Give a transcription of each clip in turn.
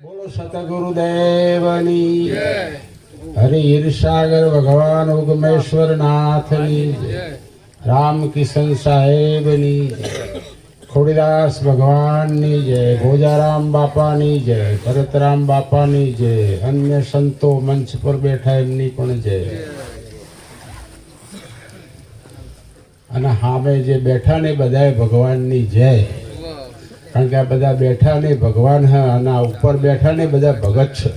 बोलो सतगुरुदेवनी हरि ईर्षागर भगवान उगमेश्वर नाथनी राम किशन साहेबनी खोड़ीदास भगवाननी जय भोजाराम बापानी जय भरतराम बापानी जय अन्य संतो मंच पर बैठा एमनी पण जय અને સામે જે બેઠા ને બધાએ ભગવાનની જય કારણ કે આ બધા બેઠા ને ભગવાન હે અને ઉપર બેઠા ને બધા ભગત છે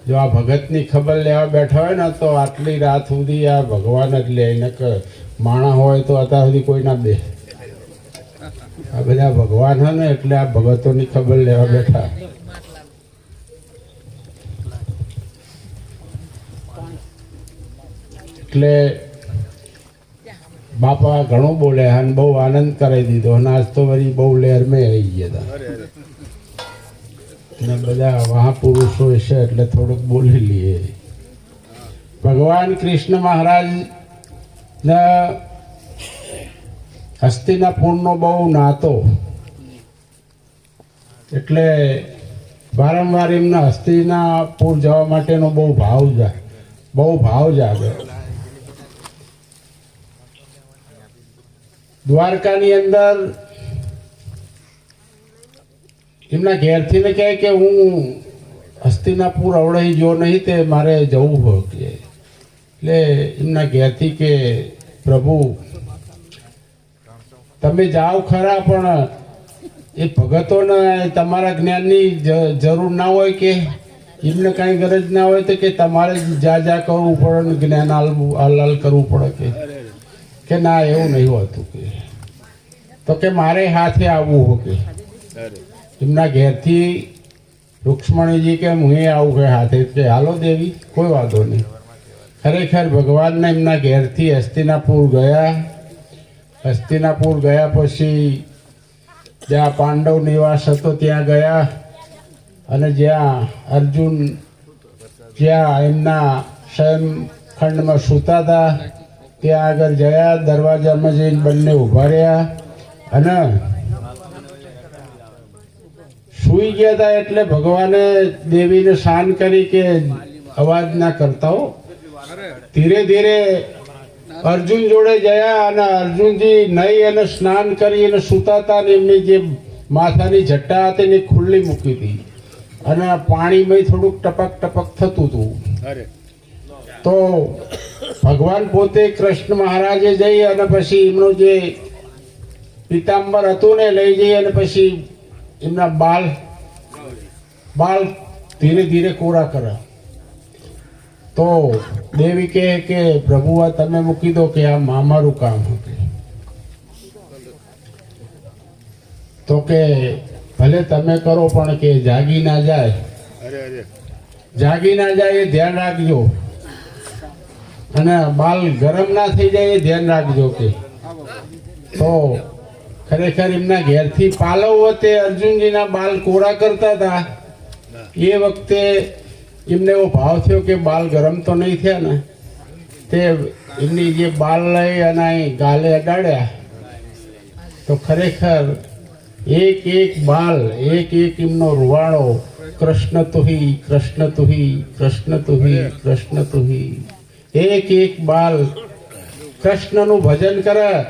જો આ ભગતની ખબર લેવા બેઠા હોય ને તો આટલી રાત સુધી આ ભગવાન જ લે ને કે માણા હોય તો અત્યાર સુધી કોઈ ના બે આ બધા ભગવાન હે ને એટલે આ ભગતોની ખબર લેવા બેઠા એટલે बापा घणो बोले हन बहु आनंद कराई दीधो અને આજ તો વળી બહુ લહેર में આવી ગયા હતા ને બધા મહાપુરુષો છે એટલે થોડુંક બોલી લઈએ ભગવાન કૃષ્ણ મહારાજ ના હસ્તિનાપુરનો બહુ નાતો એટલે વારંવાર એમના હસ્તિનાપુર જવા માટેનો બહુ ભાવ જાગે દ્વારકાની અંદર એમના ઘેરથી ને કહે કે હું હસ્તિનાપુર અવડાઈ ગયો નહીં તે મારે જવું હોય કે એટલે એમના ઘેરથી કે પ્રભુ તમે જાઓ ખરા પણ એ ભગતોને તમારા જ્ઞાનની જરૂર ના હોય કે એમને કાંઈ ગરજ ના હોય તો કે તમારે જા કરવું પડે ને જ્ઞાન હાલ કરવું પડે કે ના એવું નહીં હોતું કે તો કે મારે હાથે આવવું હો કે એમના ઘેરથી રૂક્ષ્મણીજી કે હું આવું કે હાથે કે હાલો દેવી કોઈ વાંધો નહીં ખરેખર ભગવાનને એમના ઘેરથી હસ્તિનાપુર ગયા પછી જ્યાં પાંડવ નિવાસ હતો ત્યાં ગયા અને જ્યાં અર્જુન જ્યાં એમના શયનખંડમાં સૂતા હતા ત્યાં આગળ ગયા દરવાજામાં જઈને બંને ઊભા રહ્યા અને સૂઈ ગયા હતા એટલે ભગવાને દેવીને શાન કરી કે અવાજ ના કરતા હો ધીરે ધીરે અર્જુન જોડે ગયા અને અર્જુનજી નહીં અને સ્નાન કરી અને સૂતા હતા ને એમની જે માથાની જટ્ટા હતી ને ખુલ્લી મૂકી હતી અને પાણીમાં થોડુંક ટપક થતું હતું તો ભગવાન પોતે કૃષ્ણ મહારાજે જઈ અને પછી એમનું જે પીતાંબર હતું ને લઈ જઈ અને પછી એમના બાલ ધીરે ધીરે કોરા કરે તો દેવી કહે કે પ્રભુ આ તમે મૂકી દો કે આ અમારું કામ હતું તો કે ભલે તમે કરો પણ કે જાગી ના જાય એ ધ્યાન રાખજો અને બાલ ગરમ ના થઈ જાય એ ધ્યાન રાખજો કે તો ખરેખર એમના ઘેરથી પાલવ વખતે અર્જુનજીના બાલ કોરા કરતા હતા એ વખતે એમને એવો ભાવ થયો કે બાલ ગરમ તો નહીં થયા ને તે એમની જે બાલ લઈ અને ગાલે અડાડ્યા તો ખરેખર એક બાલ એક એમનો રૂવાળો કૃષ્ણ તુહી કૃષ્ણ તુહી કૃષ્ણ તુહી કૃષ્ણ તુહી એક બાલ કૃષ્ણનું ભજન કરે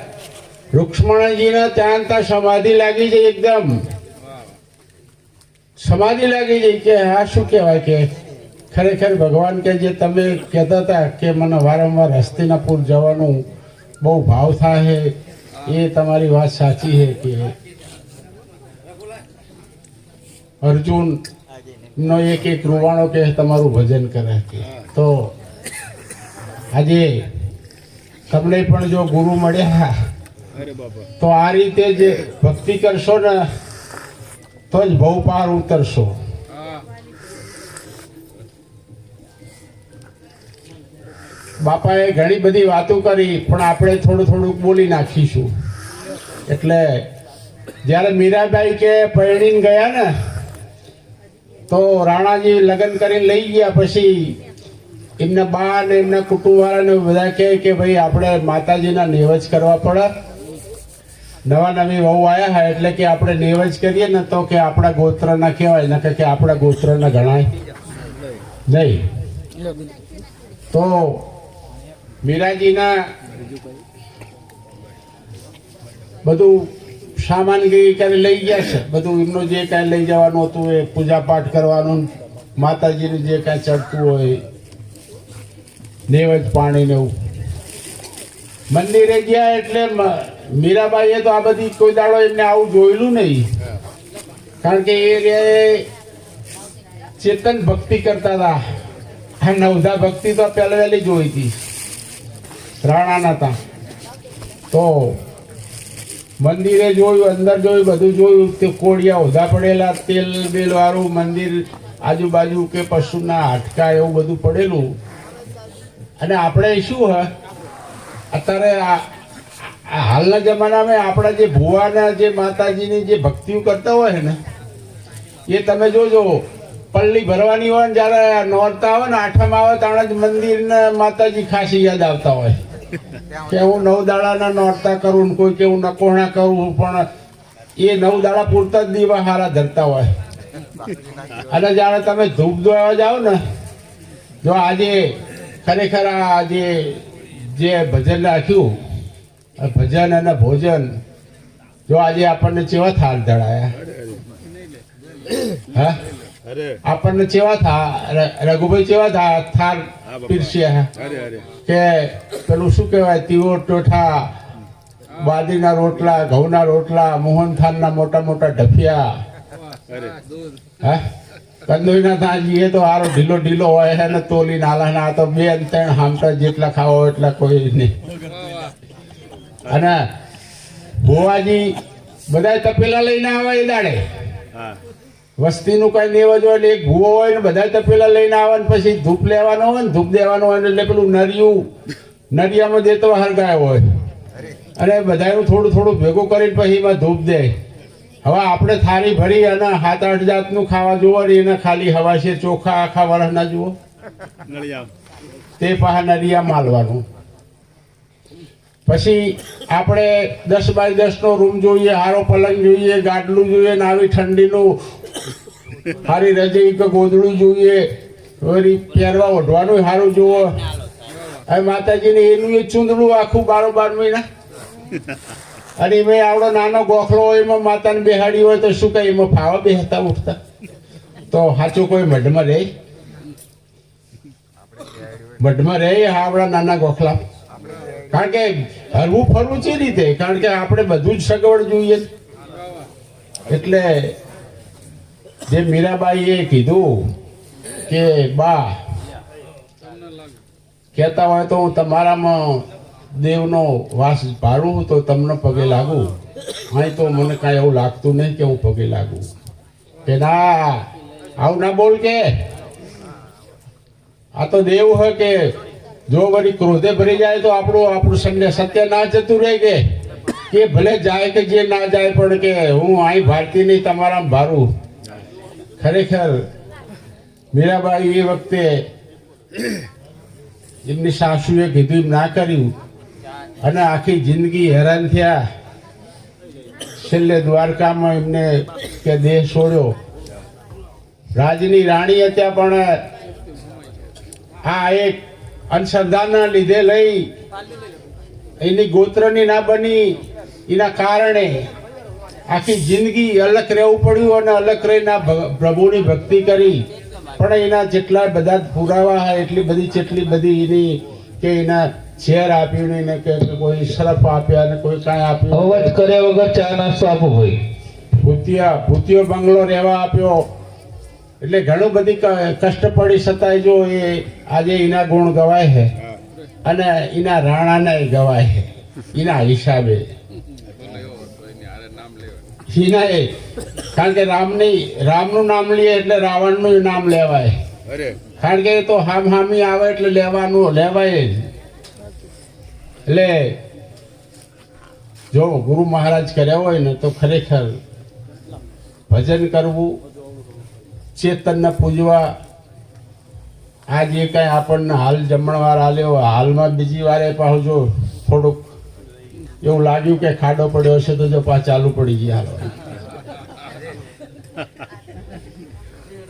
રૂક્ષ્મણીજીને ત્યાં સમાધિ લાગી જાય એકદમ સમાધિ લાગી જાય કે આ શું કહેવાય કે ખરેખર ભગવાન કે જે તમે કહેતા હતા કે મને વારંવાર હસ્તિનાપુર જવાનું બહુ ભાવ થાય એ તમારી વાત સાચી છે કે અર્જુન નો એક રૂવાણો કે તમારું ભજન કરે કે તો આજે તમને પણ જો ગુરુ મળ્યા તો આ રીતે જ ભક્તિ કરશો ને તો જ ભવ પાર ઉતરશો બાપાએ ઘણી બધી વાતો કરી પણ આપણે થોડુંક બોલી નાખીશું એટલે જ્યારે મીરાબાઈ કે પરણીને ગયા ને તો રાણાજી લગ્ન કરીને લઈ ગયા પછી એમના બા ને એમના કુટુંબ વાળાને બધા કહે કે ભાઈ આપણે માતાજીના નેવજ કરવા પડે નવા નવી વહુ આવ્યા હોય એટલે કે આપણે નેવજ કરીએ ને તો કે આપણા ગોત્રના કહેવાય ને કે આપણા ગોત્રના ગણાય નહીં. તો મીરાજીના બધું સામાનગીરી કરી લઈ ગયા છે. બધું એમનું જે કાંઈ લઈ જવાનું હતું એ પૂજા પાઠ કરવાનું, માતાજીનું જે કાંઈ ચડતું હોય નેવજ પાણી ને એવું. મંદિરે ગયા એટલે મીરાબાઈએ તો આ બધી કોઈ દાડો એમને આવું જોયેલું નહીં, કારણ કે એ ચેતન ભક્તિ કરતા હતા. આ નવધા ભક્તિ તો પહેલી જોઈ હતી રાણાના હતા. તો મંદિરે જોયું, અંદર જોયું, બધું જોયું. તે કોડિયા ઓધા પડેલા, તેલ બેલ વાળું મંદિર, આજુબાજુ કે પશુના હાડકા એવું બધું પડેલું. અને આપણે શું હ અત્યારે હાલના જમાનામાં આપણા જે ભુવાના જે માતાજીની જે ભક્તિઓ કરતા હોય ને એ તમે જોજો, પલ્લી ભરવાની હોય ને જ્યારે નોરતા આવે ને આઠમ આવે ત્યારે જ મંદિરના માતાજી ખાસી યાદ આવતા હોય કે હું 9 દાડાના નોરતા કરું, કોઈ કે હું નકોણા કરું, પણ એ 9 દાડા પૂરતા જ દીવા હારા ધરતા હોય. અને જ્યારે તમે ધૂપ દોવા જાઓ ને, જો આજે ખરેખર આજે જે ભજન રાખ્યું, ભજન અને ભોજન, જો આજે આપણને ચેવા થાળ ધડાયા, હા આપણને ચેવા રઘુભાઈ ચેવા થાળ પીરસ્યા કે પેલું શું કહેવાય, તીવો ટોઠા, બાદીના રોટલા, ઘઉંના રોટલા, મોહનથાળના મોટા મોટા ઢફિયા, હા કંદોઈના તાજી. એ તો હારો ઢીલો ઢીલો હોય છે ને તોલી નાલા ના, તો 2-3 હામટા જેટલા ખાવો એટલા કોઈ નહીં. અને ભુવાજી બધા તપેલા લઈને આવે એ દાડે વસ્તીનું કઈ નેવજ હોય એટલે એક ભૂવો હોય ને બધા તપેલા લઈને આવે ને પછી ધૂપ લેવાનો હોય ને ધૂપ દેવાનો હોય એટલે પેલું નરિયામાં દેતો હરગાયો હોય અને બધાનું થોડું થોડું ભેગું કરીને પછી એમાં ધૂપ દે. હવે આપણે થાળી ભરી અને 7-8 જાતનું ખાવા જુઓ ને એને ખાલી હવાશેર ચોખા આખા વર્ષ ના જુઓ, તે પાછા નરિયા માલવાનું. પછી આપણે 10x10 નો રૂમ જોઈએ, હારો પલંગ જોઈએ, ગાડલું જોઈએ, ને આવી ઠંડીનું સારી રજઈ કે ગોદડું જોઈએ, વળી પહેરવા ઓઢવાનું સારું જુઓ. હવે માતાજીને એનું એ ચૂંદડું આખું 12 મહિના. અને એમાં આવડો નાનો ગોખલો હોય, એમાં માતાને બેહાડી હોય તો શું કઈ એમાં ફાવા બેસતા ઉઠતા તો સાચું કોઈ મઢમાં રહે? મઢમાં રહે આવડા નાના ગોખલા? કારણ કે હરવું ફરવું છે રીતે, કારણ કે આપણે બધું જ સગવડ જોઈએ. એટલે જે મીરાબાઈએ કીધું કે બા કહેતા હોય તો હું તમારામાં દેવનો વાસ પાડું તો તમને પગે લાગુ, અહીં તો મને કાંઈ એવું લાગતું નહીં કે હું પગે લાગુ. કે ના આવું ના બોલ, કે આ તો દેવ હોય કે જો વળી ક્રોધે ભરી જાય તો આપણું સત્ય ના જતું રહે. કે ભલે જાય કે જે ના જાય, પણ કે હું અહીં ભારતી નહીં તમારામાં ભારું. ખરેખર મીરાબાઈ એ વખતે એમની સાસુએ કીધું એમ ના કર્યું અને આખી જિંદગી હેરાન થયા. છેલ્લે દ્વારકામાં એમને કે દેહ છોડ્યો. રાજની રાણી હતા, પણ આ એક અંધશ્રદ્ધાના લીધે લઈ એની ગોત્રની ના બની, એના કારણે આખી જિંદગી અલગ રહેવું પડ્યું અને અલગ રહીને પ્રભુની ભક્તિ કરી. પણ એના જેટલા બધા પુરાવા હોય એટલી બધી જેટલી બધી એની કે એના ઝેર આપ્યું ને કે કોઈ સરફ આપ્યા ને કોઈ કાંઈ આપ્યું, અવાજ કર્યા વગર ચા નાસ્તો આપો, ભાઈ ભૂતિયો બંગલો રહેવા આપ્યો. એટલે ઘણું બધી કષ્ટ પડી છતાંય જો એ આજે એના ગુણ ગવાય છે અને એના રાણાના ગવાય છે એના હિસાબે. કારણ કે રામનું નામ લઈએ એટલે રાવણનું નામ લેવાય, કારણ કે એ તો હામી આવે એટલે લેવાય જ. એટલે જો ગુરુ મહારાજ કર્યા હોય ને તો ખરેખર ભજન કરવું, ચેતનને પૂજવા. આ જે કાંઈ આપણને હાલ જમણવાર આલ્યો, હાલમાં બીજી વારે પાછું જો થોડુંક એવું લાગ્યું કે ખાડો પડ્યો હશે તો જો પાછા ચાલુ પડી ગયા હાલો.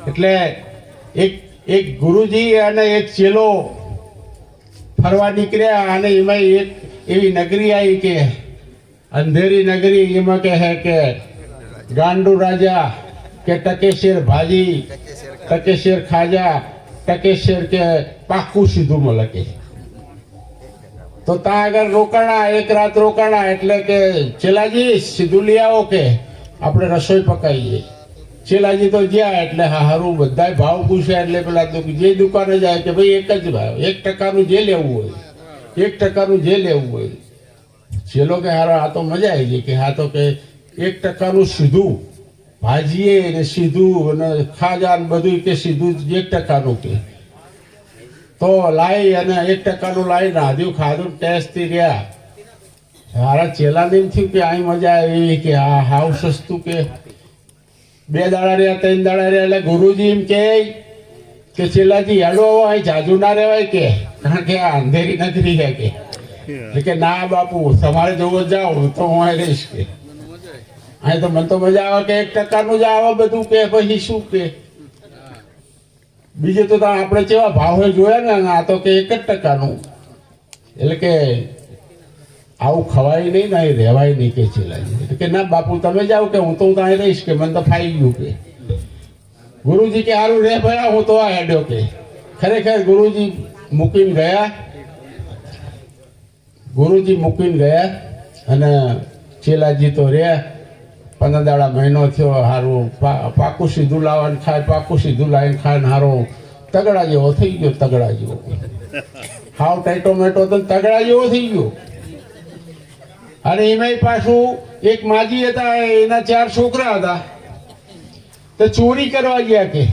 એટલે એક ગુરુજી અને એક ચેલો ફરવા નીકળ્યા અને એમાં એક એવી નગરી આવી કે અંધેરી નગરી. એમાં કહે કે ગાંડુ રાજા કે ટકેશેર ભાજી ટકેશેર ખાજા ટકેશેર કે પાકું સીધું મળે. તો ત્યાં આગળ રોકાણા, એક રાત રોકાણા. એટલે કે ચેલાજી સીધું લઈ આવો કે આપણે રસોઈ પકાવીએ. ચેલાજી તો ગયા એટલે હારું બધા ભાવ પૂછ્યા. એટલે પેલા જે દુકાને જાય કે ભાઈ એક જ ભાવ, 1% જે લેવું હોય, 1% જે લેવું હોય. ચેલો કે હારો આ તો મજા આવી ગઈ કે હા તો કે 1% સીધું ભાજીએ ને સીધું અને ખાજા ને બધું કે સીધું 1% કે. તો લાવી અને 1% લાવી રાધ્યું, ખાધું, ટેસ્ટથી રહ્યા. મારા ચેલાને એમ થયું કે અહીં મજા આવી કે હા હાવ સસ્તું કે. 2 દાડા રહ્યા, 3 દાડા રહ્યા. એટલે ગુરુજી એમ કે ચેલાજી હેડો અહીં જાજુ ના રહેવાય કે, કારણ કે આ અંધેરી નગરી છે કે. એટલે કે ના બાપુ તમારે જોવો જાઓ તો હું અહીં રહીશ કે. અહીં તો મને તો મજા આવે કે 1% જ આવે બધું કે પછી શું કે. બીજું તો આપણે કેવા ભાવ જોયા ને, આ તો કે 1%. એટલે કે આવું ખવાય નહીં ને રહેવાય નહીં કે ચેલાજી. એટલે કે ના બાપુ તમે જાઓ કે હું તો ત્યાં રહીશ કે મને તો ફાઈ ગયું કે. ગુરુજી કે સારું રે ભયા હું તો આ હેડ્યો કે. ખરેખર ગુરુજી મૂકીને ગયા. ગુરુજી મૂકીને ગયા અને ચેલાજી તો રહ્યા. 15 દાડા મહિનો થયો. સારું પાકું સીધું લાવવાનું ખાય, પાકું સીધું લાવીને ખાય ને સારું તગડા જેવો થઈ ગયો. તગડા જેવો હાવ ટાઈટો મેટો તો તગડા જેવો થઈ ગયો. અને એમાંય પાછું એક માજી હતા, એના 4 છોકરા હતા. તો ચોરી કરવા ગયા કે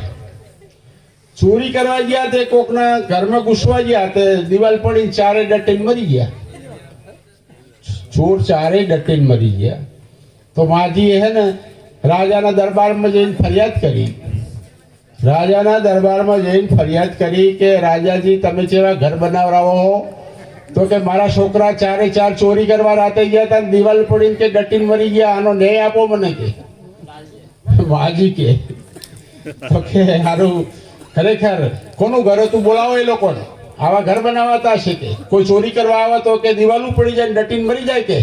ચોરી કરવા ગયા તે કોકના ઘરમાં ઘૂસવા ગયા. તે દિવાલ પડીને 4 ડટીને મરી ગયા. ચોર 4 ડટીને મરી ગયા. તો માજીએ હે ને રાજાના દરબારમાં જઈને ફરિયાદ કરી. રાજાના દરબારમાં જઈને ફરિયાદ કરી કે રાજાજી તમે જેવા ઘર બનાવરાવો હો. તો કે મારા છોકરા 4 ચોરી કરવા રાતે ગયા હતા, દિવાલ પડીને કે ડટીને મરી ગયા. આનો ન્યાય આપો મને કે. માજી કે તો કે સારું ખરેખર કોનું ઘર હતું બોલાવો એ લોકોને. આવા ઘર બનાવાતા હશે કે. કોઈ ચોરી કરવા આવે તો કે દિવાલું પડી જાય, ડટીને મરી જાય કે.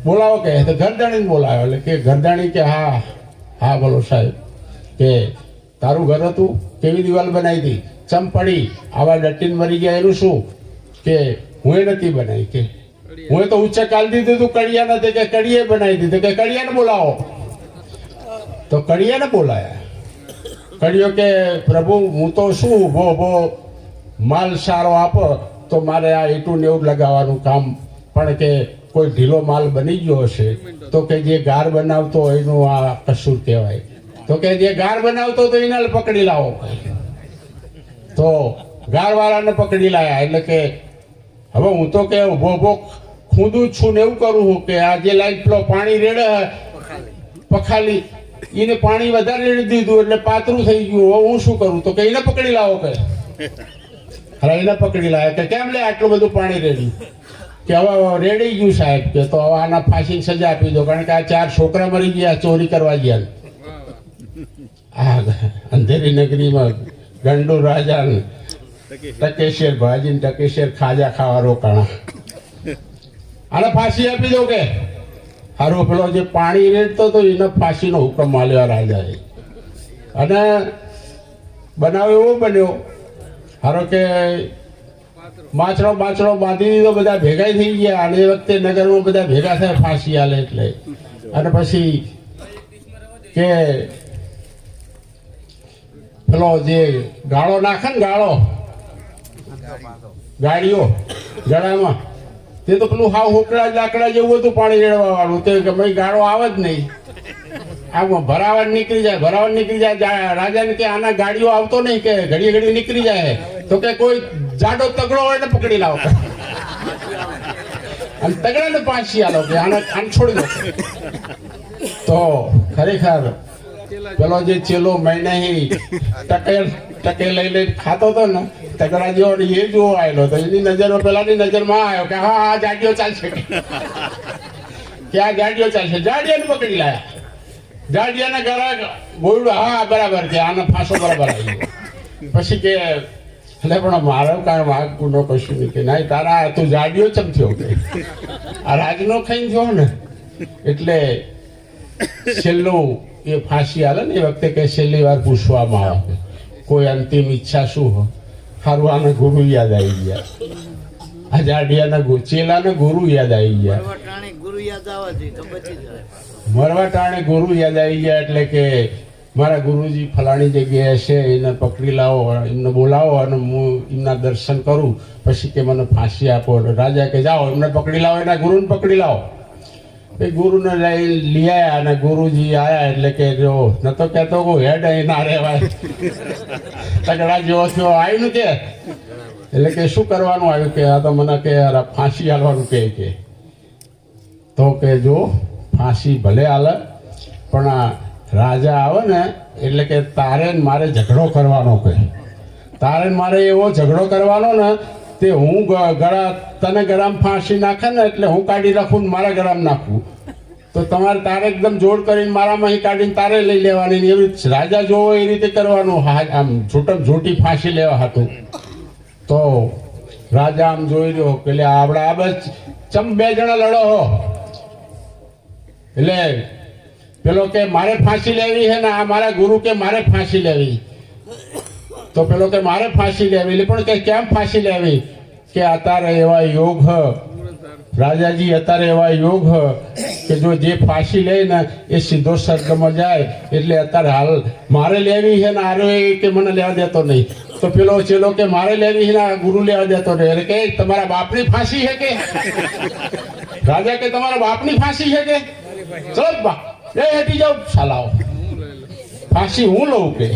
બોલાવો કે. તો ઘરદાણીને બોલાવ્યો. એટલે કે ઘરદાણી કે હા બોલો સાહેબ કે તારું ઘર હતું, કેવી દિવાલ બનાવી હતી, ચમ પડી, આવા ડટીને મરી ગયા એનું શું કે. હું નથી બનાવી કે, હું તો ઉચ્ચ કાલ દીધું તું, કડિયા નથી કે કડીએ બનાવી દીધું કે. કડિયાને બોલાવો. તો કડિયાને બોલાયા. કડિયો કે પ્રભુ હું તો શું ઉભો માલ સારો આપો તો મારે આ ઈટું ને એવું લગાવવાનું કામ. પણ કે કોઈ ઢીલો માલ બની ગયો હશે તો કે જે ગાર બનાવતો એનું આ કસૂર કહેવાય. તો કે જે ગાર બનાવતો તો એને પકડી લાવો. તો ગારવાળાને પકડી લાયા. એટલે કે હવે હું તો કે ઉભો ખૂંદું જ છું ને એવું કરું છું કે આ જે લાઈટ પેલો પાણી રેડે પખાલી એને પાણી વધારે રેડી દીધું એટલે પાતળું થઈ ગયું. હવે હું શું કરું. તો કે એને પકડી લાવો કે. અરે એને પકડી લાવ્યા કે કેમ લે આટલું બધું પાણી રેડ્યું કે. હવે રેડી ગયું સાહેબ કે. તો હવે આના ફાંસીની સજા આપી દો, કારણ કે આ 4 છોકરા મરી ગયા ચોરી કરવા ગયા. અંધેરી નગરીમાં ગંડુ રાજા ટકેશેર ભાજી ને ટકેશેર ખાજા ખાવા રોકાણા. આને ફાંસી આપી દો કે. હારો પેલો જે પાણી રેડતો તો એને ફાંસીનો હુકમ આલ્યો રાજાએ. અને બનાવ એવો બન્યો હારો કે માછડો બાંધી દીધો. બધા ભેગા થઈ ગયા. અને એ વખતે નગરમાં બધા ભેગા થાય ફાંસી આલે એટલે. અને પછી કે પેલો જે ગાળો નાખે ને ગાડીઓ ગળામાં, તે તો પેલું હાવ હોકડા લાકડા જેવું હતું પાણી રેડવા વાળું. તે ભાઈ ગાળો આવે જ નહીં. આમ ભરાવટ નીકળી જાય. રાજાને કે આના ગાડીઓ આવતો નહીં કે ઘડી નીકળી જાય. તો કે કોઈ જાડો તગડો હોય ને પકડી લાવો અને તગડાને પાછી આલો કે આને છોડી દો. તો ખરેખર પેલો જે ચેલો મહિને ટકે લઈ ખાતો હતો ને તગડા જેવો ને એ જોવો આવેલો તો એની નજરમાં પેલાની નજરમાં આવ્યો કે હા આ જાડીઓ ચાલશે કે આ જાડીઓ ચાલશે. જાડિયાને પકડી લાયા. જાડિયાના ઘરે બોલ્યું હા બરાબર કે આનો ફાંસો બરાબર આવી ગયો. પછી કે એટલે પણ મારો કાંઈ વાઘ ગુનો કશું નહીં કે ના તારા તું જાડિયો ચમ થયો કે આ રાજનો ખાઈને થયો ને. એટલે છેલ્લું એ ફાંસી હાલે ને એ વખતે કે છેલ્લી વાર પૂછવામાં આવે કોઈ અંતિમ ઈચ્છા શું હોય. સારું આને ગુરુ યાદ આવી ગયા. આ જાડિયાના ચેલાને ગુરુ યાદ આવી ગયા. મરવા ટાણે ગુરુ યાદ આવી ગયા એટલે કે મારા ગુરુજી ફલાણી જગ્યાએ છે એને પકડી લાવો એમને બોલાવો અને હું એમના દર્શન કરું પછી કે મને ફાંસી આપો. રાજા કે જાઓ એમને પકડી લાવો એના ગુરુને પકડી લાવો. એ ગુરુને લઈ આયા અને ગુરુજી આયા એટલે કે જો નતો કહેતો કોઈ હેડ અહીં ના રહેવાય તગડા જેવો થયો આવ્યું કે એટલે કે શું કરવાનું આવ્યું કે આ તો મને કે ફાંસી હાલવાનું કે તો કે જો ફાંસી ભલે હાલે પણ આ રાજા આવે ને એટલે કે તારે મારે ઝઘડો કરવાનો કે તારે મારે એવો ઝઘડો કરવાનો ને તે હું ગળા તને ગળામાં ફાંસી નાખે ને એટલે હું કાઢી રાખું ને મારા ગળામાં નાખું તો તમારે તારે એકદમ જોડ કરીને મારામાં કાઢીને તારે લઈ લેવાની એવી રાજા જોવો એ રીતે કરવાનું. આમ છૂટમ છૂટી ફાંસી લેવા હતું તો રાજા આમ જોઈ રહ્યો કે આપણે આ બસ ચમ બે જણા લડો હો એટલે પેલો કે મારે ફાંસી લેવી છે ને આ મારા ગુરુ કે મારે ફાંસી લેવી. તો પેલો કે મારે ફાંસી લેવી એટલે પણ કે કેમ ફાંસી લેવી કે અત્યારે એવા યોગ રાજાજી અત્યારે એવા યોગ કે જો જે ફાંસી લે ને એ સીધો સ્વર્ગમાં જાય એટલે અત્યારે હાલ મારે લેવી છે ને આરો કે મને લેવા દેતો નહીં. તો પેલો ચેલો કે મારે લેવી છે ને આ ગુરુ લેવા દેતો નહીં. એટલે કે તમારા બાપની ફાંસી છે કે રાજા કે તમારા બાપની ફાંસી છે કે ચલો બા એ હટી જાઓ સાલાઓ ફાંસી હું લઉં કે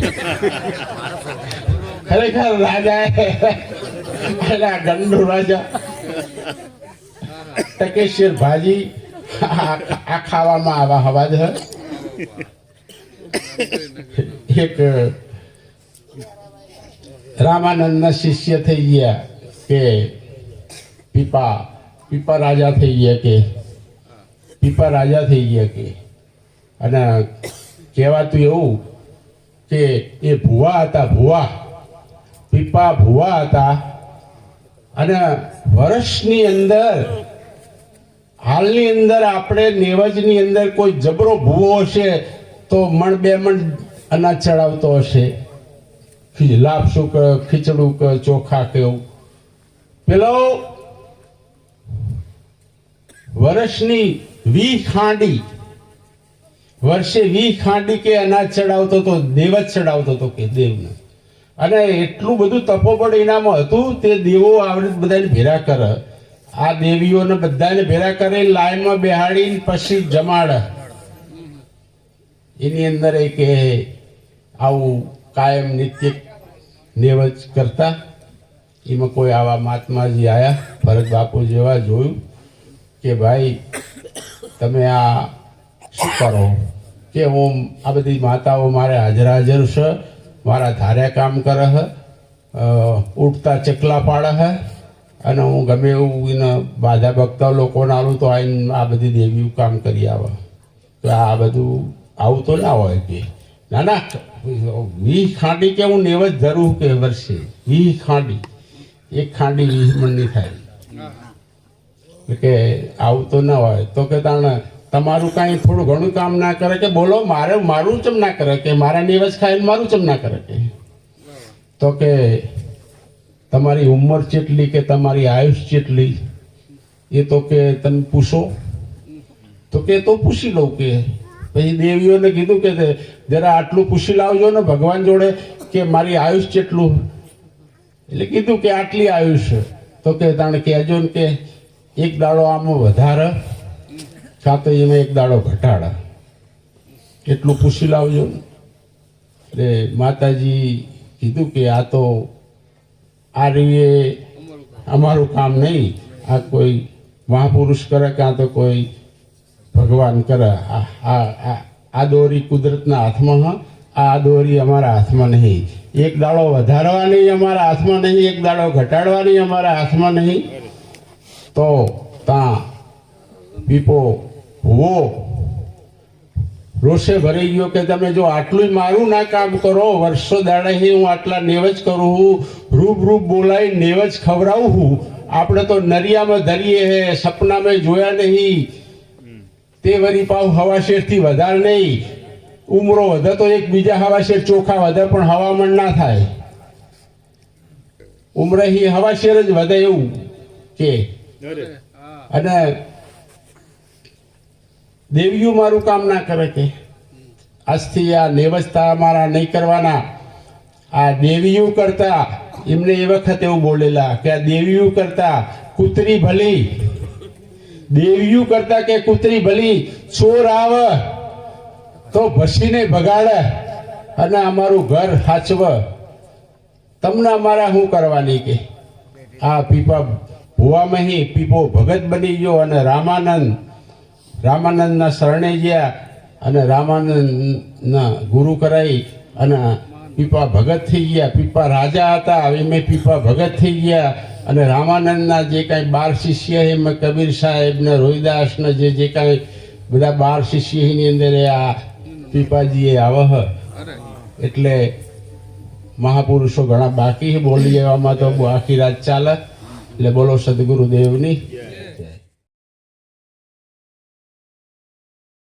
ખરેખર રાજા ગંડુ રાજા ટકેશ્વર ભાજી આ ખાવામાં આવા હવાજ એક રામાનંદના શિષ્ય થઈ ગયા કે પીપા રાજા થઈ ગયા કે પીપા રાજા થઈ ગયા કે અને કહેવાતું એવું કે એ ભુવા હતા પીપા ભુવા હતા અને વર્ષની અંદર હાલની અંદર આપણે નેવજની અંદર કોઈ જબરો ભૂવો હશે તો મણ બે મણ અનાજ ચડાવતો હશે લાપસું કે ખીચડું કે ચોખા કે એવું. પેલો વર્ષની 20 ખાંડી વર્ષે 20 ખાંડી કે અનાજ ચડાવતો તો દેવ જ ચડાવતો હતો કે દેવને. અને એટલું બધું તપોબળ ઇનામ હતું તે દેવો આવડે બધાને ભેરા કરે. આ દેવીઓને બધાને ભેરા કરી લાઈનમાં બેહાડીને પછી જમાડે. એની અંદર એક આવું કાયમ નિત્ય નેવજ કરતા. એમાં કોઈ આવા મહાત્માજી આવ્યા ભરત બાપુ જેવા જોયું કે ભાઈ તમે આ શું કરો કે હું આ બધી માતાઓ મારે હાજર છે મારા ધાર્યા કામ કરે છે ઉઠતા ચકલા પાડે છે અને હું ગમે એવું એને બાધા ભક્તા લોકોને આવું તો આવીને આ બધી દેવીઓ કામ કરી આવે. તો આ બધું આવું તો ના હોય કે ના 20 ખાંડી કે હું નેવજ ધરું કે વર્ષે 20 ખાંડી 1 ખાંડી 20 મણની થાય કે આવું તો ના હોય. તો કે તાણે તમારું કાંઈ થોડું ઘણું કામ ના કરે કે બોલો મારું ચમ ના કરે કે મારા નેવજ ખાઈને મારું ચમ ના કરે કે તો કે તમારી ઉંમર કેટલી કે તમારી આયુષ કેટલી એ તો કે તમે પૂછો તો કે તો પૂછી લઉં કે પછી દેવીઓને કીધું કે જરા આટલું પૂછી લાવજો ને ભગવાન જોડે કે મારી આયુષ કેટલું. એટલે કીધું કે આટલી આયુષ. તો કે તાણે કહેજો ને કે એક દાડો આમાં વધારે કાં તો એમાં એક દાડો ઘટાડે એટલું પૂછી લાવજો. એટલે માતાજી કીધું કે આ તો આ રીતે અમારું કામ નહીં, આ કોઈ મહાપુરુષ કરે કાં તો કોઈ ભગવાન કરે. આ દોરી કુદરતના હાથમાં આ દોરી અમારા હાથમાં નહીં. એક દાડો વધારવાની અમારા હાથમાં નહીં, એક દાડો ઘટાડવાની અમારા હાથમાં નહીં. તો ત્યાં પીપો ભૂવો રોષે ભરાઈ ગયો કે તમે જો આટલું મારું ના કામ કરો, વર્ષો દાડે હું આટલા નેવજ કરું છું, રૂપ બોલાવી નેવજ ખવડાવું છું, આપણે તો નરિયામાં ધરીએ હે, સપનામાં જોયા નહીં, તે વરી પાવ હવાશેરથી વધારે નહીં. ઉમરો વધે તો એક બીજા હવાશેર ચોખા વધે, પણ હવામાન ના થાય. ઉમરે હવાશેર જ વધે એવું કે. અને દેવીઓ મારું કામ ના કરે કે આજથી આ નેવજતા અમારા નહીં કરવાના. આ દેવીઓ કરતા એમને એ વખત એવું બોલેલા કે આ દેવીઓ કરતા કૂતરી ભલી, દેવીઓ કરતા કે કૂતરી ભલી, ચોર આવે તો ભસીને ભગાડે અને અમારું ઘર હાચવ, તમને અમારા શું કરવાની કે. આ પીપા ભુવામાં પીપો ભગત બની ગયો અને રામાનંદના શરણે ગયા અને રામાનંદના ગુરુ કરાઈ અને પીપા ભગત થઈ ગયા. પીપા રાજા હતા, એમાં પીપા ભગત થઈ ગયા. અને રામાનંદના જે કાંઈ 12 શિષ્ય એમાં કબીર સાહેબ ને રોહિદાસ ને જે કાંઈ બધા 12 શિષ્યની અંદર આ પીપાજીએ આવ. એટલે મહાપુરુષો ઘણા બાકી બોલી એવામાં તો આખી રાત ચાલે. એટલે બોલો સદગુરુદેવની.